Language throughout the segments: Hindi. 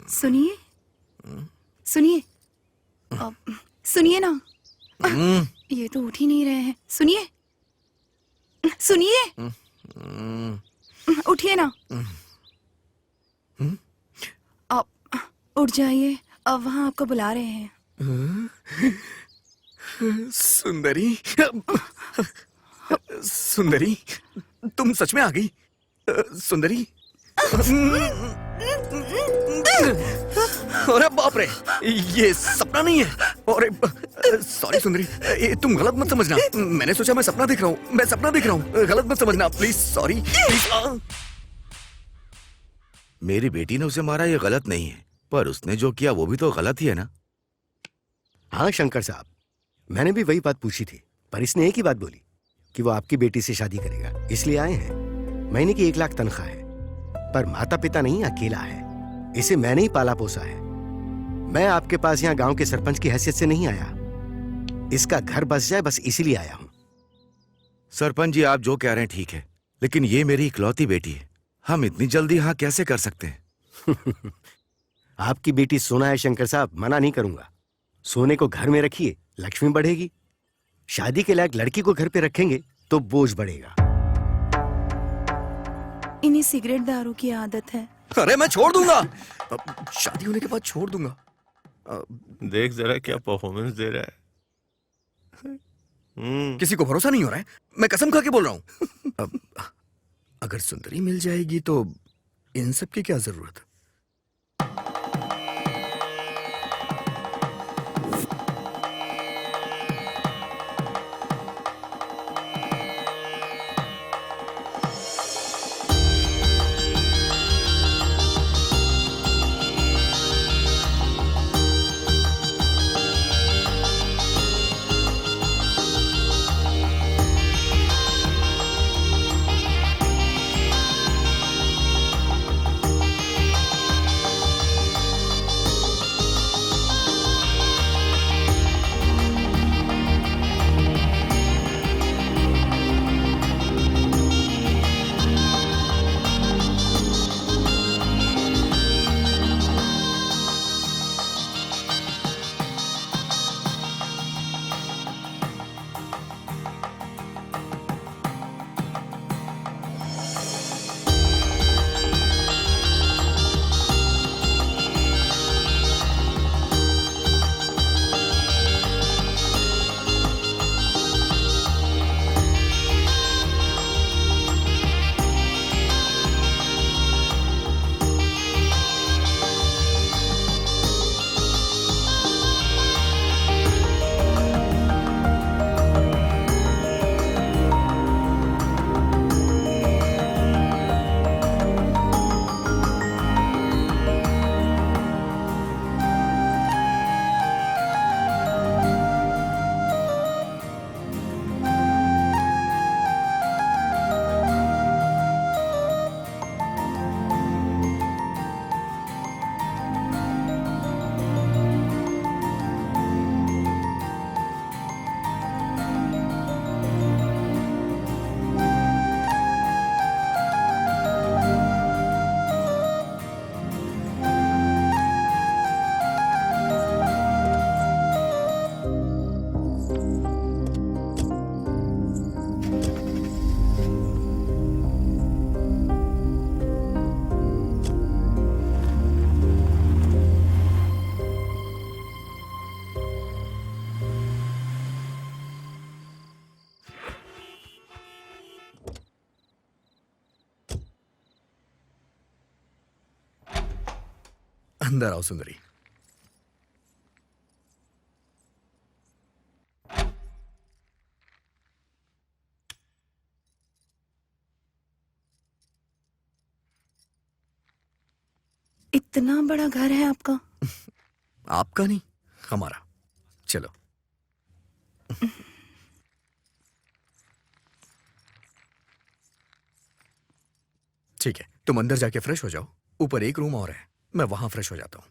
सुनिए सुनिए सुनिए ना। ये तो उठ ही नहीं रहे हैं। सुनिए सुनिए, उठिए ना। आप उठ जाइए, अब वहाँ आपको बुला रहे हैं। सुंदरी, सुंदरी, तुम सच में आ गई? सुंदरी। अरे बाप रे, ये सपना नहीं है। अरे सॉरी सुंदरी, तुम गलत मत समझना। मैंने सोचा मैं सपना देख रहा हूँ, मैं सपना देख रहा हूँ। गलत मत समझना प्लीज। Sorry please. मेरी बेटी ने उसे मारा, ये गलत नहीं है, पर उसने जो किया वो भी तो गलत ही है ना। हाँ शंकर साहब, मैंने भी वही बात पूछी थी, पर इसने एक ही बात बोली कि वो आपकी बेटी से शादी करेगा, इसलिए आए हैं। महीने की 1 लाख तनख्वाह है, पर माता पिता नहीं, अकेला है। इसे मैंने ही पाला पोसा है। मैं आपके पास यहाँ गांव के सरपंच की हैसियत से नहीं आया, इसका घर बस जाए बस इसीलिए आया हूं। सरपंच जी, आप जो कह रहे हैं ठीक है, लेकिन ये मेरी इकलौती बेटी है, हम इतनी जल्दी यहाँ कैसे कर सकते हैं? आपकी बेटी सोना है शंकर साहब, मना नहीं करूंगा। सोने को घर में रखिए, लक्ष्मी बढ़ेगी। शादी के लायक लड़की को घर पे रखेंगे तो बोझ बढ़ेगा। इन्हें सिगरेट दारू की आदत है। अरे मैं छोड़ दूंगा, शादी होने के बाद छोड़ दूंगा। देख जरा क्या परफॉर्मेंस दे रहा है। किसी को भरोसा नहीं हो रहा है, मैं कसम खा के बोल रहा हूं। अगर सुंदरी मिल जाएगी तो इन सब की क्या जरूरत? अंदर आओ सुंदरी। इतना बड़ा घर है आपका? आपका नहीं, हमारा। चलो। ठीक है, तुम अंदर जाके फ्रेश हो जाओ। ऊपर एक रूम और है, मैं वहां फ्रेश हो जाता हूँ।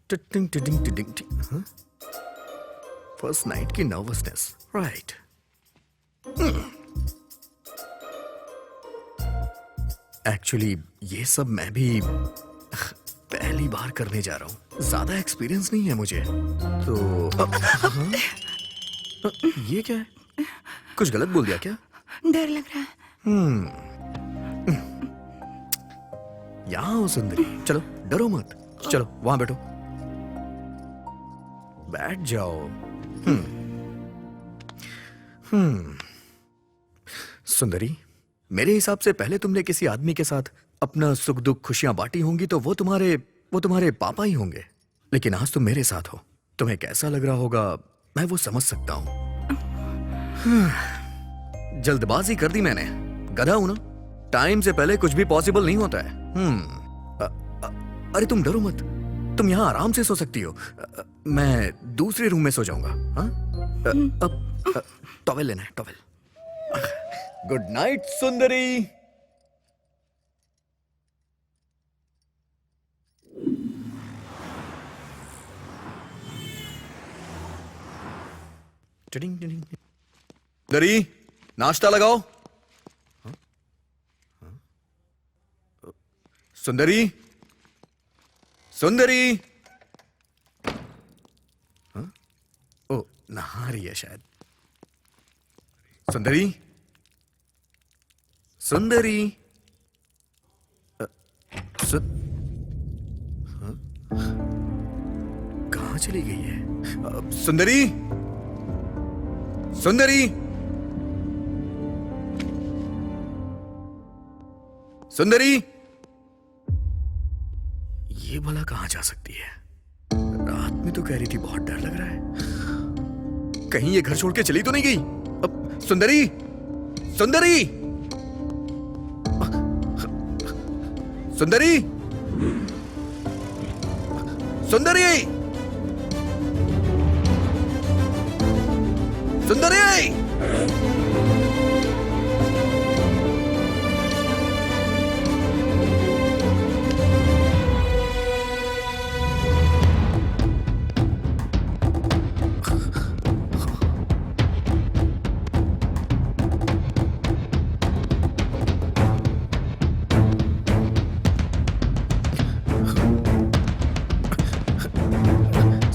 टिटिंग टिटिंग टिटिंग टिटिंग। फर्स्ट नाइट की नर्वसनेस, राइट। एक्चुअली ये सब मैं भी पहली बार करने जा रहा हूँ, ज्यादा एक्सपीरियंस नहीं है मुझे तो हाँ? ये क्या है? कुछ गलत बोल दिया क्या? डर लग रहा है। यहाँ हो सुंदरी, चलो डरो मत, चलो वहां बैठो, बैठ जाओ। सुंदरी, मेरे हिसाब से पहले तुमने किसी आदमी के साथ अपना सुख दुख खुशियां बांटी होंगी तो वो तुम्हारे पापा ही होंगे, लेकिन आज तुम मेरे साथ हो, तुम्हें कैसा लग रहा होगा मैं वो समझ सकता हूं। जल्दबाजी कर दी मैंने, गधा हूं ना, टाइम से पहले कुछ भी पॉसिबल नहीं होता है। अरे तुम डरो मत, तुम यहाँ आराम से सो सकती हो, मैं दूसरे रूम में सो जाऊंगा। हाँ? अब टॉवेल लेना है, टॉवेल। गुड नाइट सुंदरी। सुंदरी, नाश्ता लगाओ। सुंदरी, सुंदरी। हाँ? ओ, नहा रही है शायद। सुंदरी, सुंदरी। हाँ? कहाँ चली गई है? सुंदरी, सुंदरी, सुंदरी। ये भला कहां जा सकती है? रात में तो कह रही थी बहुत डर लग रहा है, कहीं ये घर छोड़ के चली तो नहीं गई? अब सुंदरी, सुंदरी, सुंदरी, सुंदरी, सुंदरी।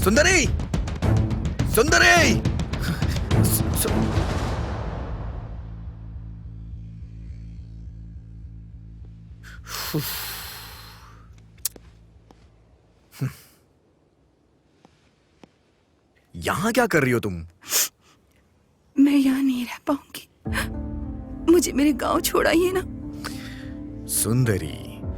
सुंदरी, सुंदरी। यहां क्या कर रही हो तुम? मैं यहाँ नहीं रह पाऊंगी, मुझे मेरे गांव छोड़ाइए ना। सुंदरी,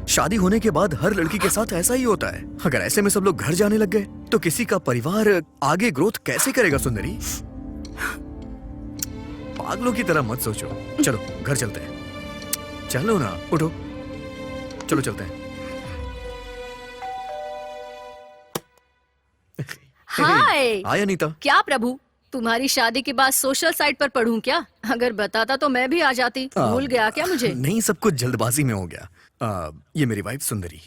शादी होने के बाद हर लड़की के साथ ऐसा ही होता है। अगर ऐसे में सब लोग घर जाने लग गए तो किसी का परिवार आगे ग्रोथ कैसे करेगा? सुंदरी, पागलों की तरह मत सोचो। चलो घर चलते हैं, चलो ना, उठो, चलो चलते हैं। हाय। हाय अनीता। क्या प्रभु, तुम्हारी शादी के बाद सोशल साइट पर पढ़ूं क्या? अगर बताता तो मैं भी आ जाती। भूल गया क्या मुझे? नहीं, सब कुछ जल्दबाजी में हो गया। ये मेरी वाइफ सुंदरी।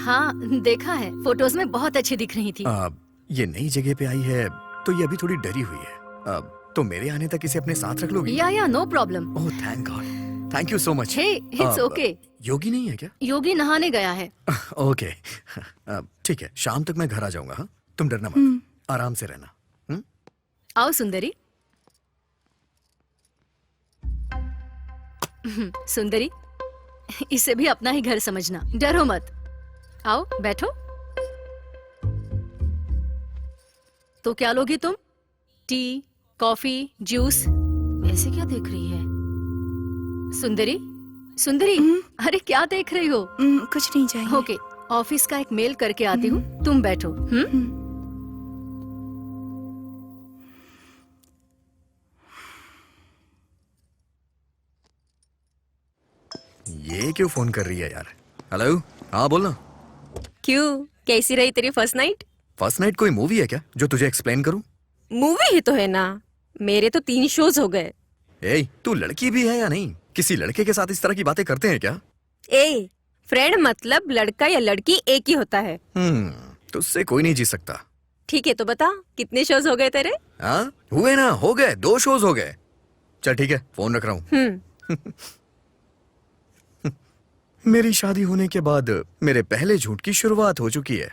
हाँ, देखा है, फोटोज में बहुत अच्छी दिख रही थी। ये नई जगह पे आई है तो ये अभी थोड़ी डरी हुई है। तो मेरे आने तक इसे अपने साथ रख लोगी? या no problem. Oh thank God, thank you so much. Hey, it's okay. Yogi नहीं है क्या? योगी नहाने गया है। ओके, ठीक है, शाम तक मैं घर आ जाऊंगा। हाँ, तुम डरना मत, आराम से रहना। आओ सुंदरी। सुंदरी, इसे भी अपना ही घर समझना, डरो मत। आओ बैठो। तो क्या लोगी तुम? T, coffee, juice? ऐसे क्या देख रही है? सुंदरी, सुंदरी, अरे क्या देख रही हो? कुछ नहीं चाहिए। ओके, ऑफिस का एक मेल करके आती हूँ, तुम बैठो। ये क्यों फोन कर रही है यार? हेलो, हाँ बोलना। क्यों, कैसी रही तेरी फर्स्ट नाइट? फर्स्ट नाइट कोई मूवी है क्या जो तुझे एक्सप्लेन करूं? मूवी ही तो है ना, मेरे तो 3 शोज हो गए। ए, तू लड़की भी है या नहीं? किसी लड़के के साथ इस तरह की बातें करते हैं क्या? ए, फ्रेंड मतलब लड़का या लड़की एक ही होता है। तुझसे कोई नहीं जी सकता। ठीक है, तो बता कितने शोज हो गए तेरे? हाँ हुए ना, हो गए, 2 शोज हो गए। चल ठीक है, फोन रख रहा हूँ। मेरी शादी होने के बाद मेरे पहले झूठ की शुरुआत हो चुकी है।